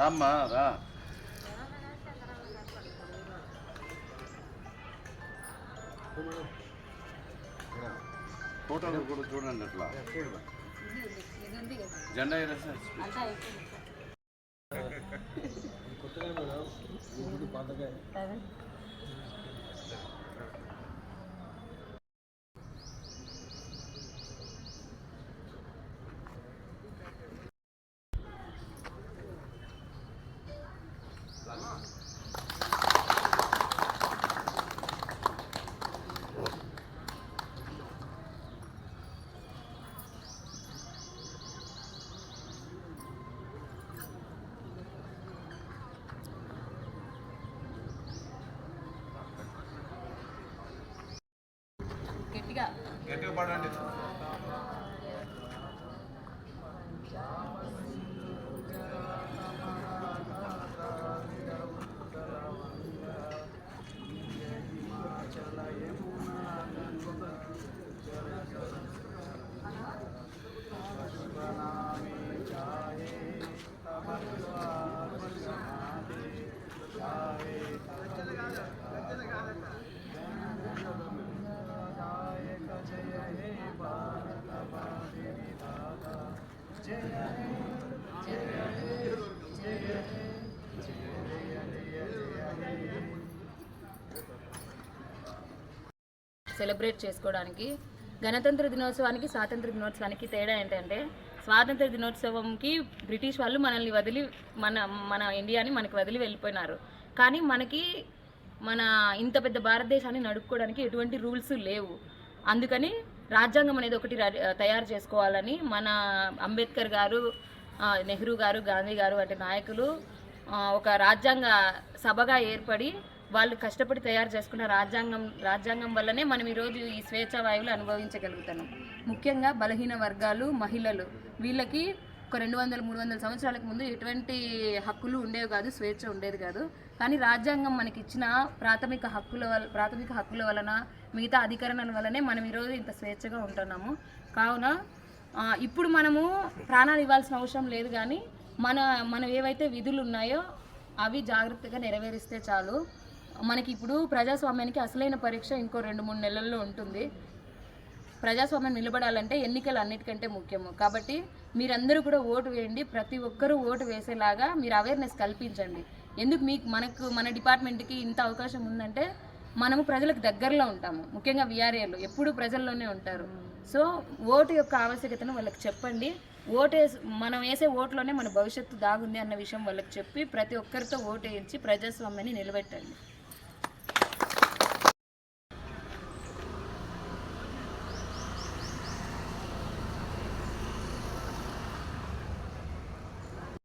రామ్మా రా. ఫోటోలు కూడా చూడండి అట్లా. జెండా గట్టిగా పడండి. సెలబ్రేట్ చేసుకోవడానికి గణతంత్ర దినోత్సవానికి స్వాతంత్ర దినోత్సవానికి తేడా ఏంటంటే స్వాతంత్ర దినోత్సవంకి బ్రిటిష్ వాళ్ళు మనల్ని వదిలి మన ఇండియాని మనకి వదిలి వెళ్ళిపోయినారు. కానీ మనకి మన ఇంత పెద్ద భారతదేశాన్ని నడుపుకోవడానికి ఎటువంటి రూల్స్ లేవు. అందుకని రాజ్యాంగం అనేది ఒకటి తయారు చేసుకోవాలని మన అంబేద్కర్ గారు, నెహ్రూ గారు, గాంధీ గారు వంటి నాయకులు ఒక రాజ్యాంగ సభగా ఏర్పడి వాళ్ళు కష్టపడి తయారు చేసుకున్న రాజ్యాంగం వల్లనే మనం ఈరోజు ఈ స్వేచ్ఛా వాయువులు అనుభవించగలుగుతున్నాం. ముఖ్యంగా బలహీన వర్గాలు, మహిళలు వీళ్ళకి ఒక 200-300 సంవత్సరాలకు ముందు ఎటువంటి హక్కులు ఉండేవి కాదు, స్వేచ్ఛ ఉండేది కాదు. కానీ రాజ్యాంగం మనకి ఇచ్చిన ప్రాథమిక హక్కుల వలన, మిగతా అధికరణల వల్లనే మనం ఈరోజు ఇంత స్వేచ్ఛగా ఉంటున్నాము. కావున ఇప్పుడు మనము ప్రాణాలు ఇవ్వాల్సిన అవసరం లేదు, కానీ మన ఏవైతే విధులు ఉన్నాయో అవి జాగ్రత్తగా నెరవేరిస్తే చాలు. మనకి ఇప్పుడు ప్రజాస్వామ్యానికి అసలైన పరీక్ష ఇంకో 2-3 నెలల్లో ఉంటుంది. ప్రజాస్వామ్యం నిలబడాలంటే ఎన్నికలు అన్నిటికంటే ముఖ్యము. కాబట్టి మీరందరూ కూడా ఓటు వేయండి. ప్రతి ఒక్కరూ ఓటు వేసేలాగా మీరు అవేర్నెస్ కల్పించండి. ఎందుకు మన డిపార్ట్మెంట్కి ఇంత అవకాశం ఉందంటే మనము ప్రజలకు దగ్గరలో ఉంటాము. ముఖ్యంగా విఆర్ఏలు ఎప్పుడు ప్రజల్లోనే ఉంటారు. సో ఓటు యొక్క ఆవశ్యకతను వాళ్ళకి చెప్పండి. మనం వేసే ఓట్లోనే మన భవిష్యత్తు దాగుంది అన్న విషయం వాళ్ళకి చెప్పి ప్రతి ఒక్కరితో ఓటు వేయించి ప్రజాస్వామ్యాన్ని నిలబెట్టండి.